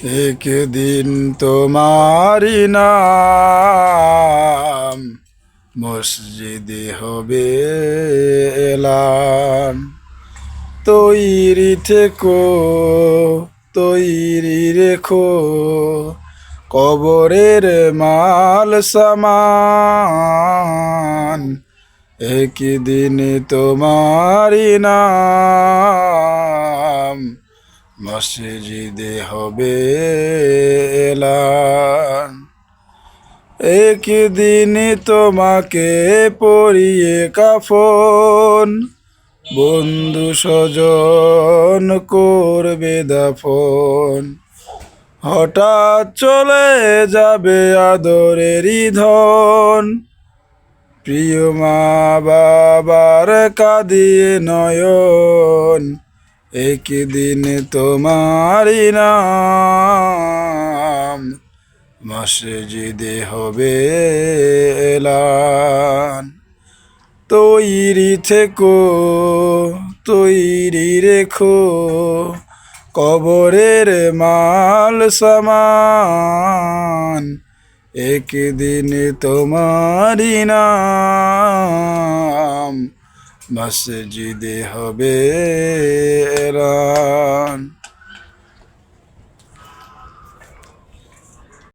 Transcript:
একদিন তোমারি নাম মসজিদে হবে এলান। তৈরি থেকো, তৈরি রেখো কবরের মাল সামান। একদিন তোমারি নাম মসজিদে হবে এলান। একদিন তোমাকে পরিয়ে কাফন, বন্ধু স্বজন করবে দাফন। হঠাৎ চলে যাবে আদরেরই ধন, প্রিয় মা বাবার কাঁদিয়ে নয়ন। একদিন তোমারি নাম মসজিদে হবে এলান। তৈরি থেকো, তৈরি রেখো কবরের মাল সামান। একদিন তোমারি নাম মসজিদে হবে এলান।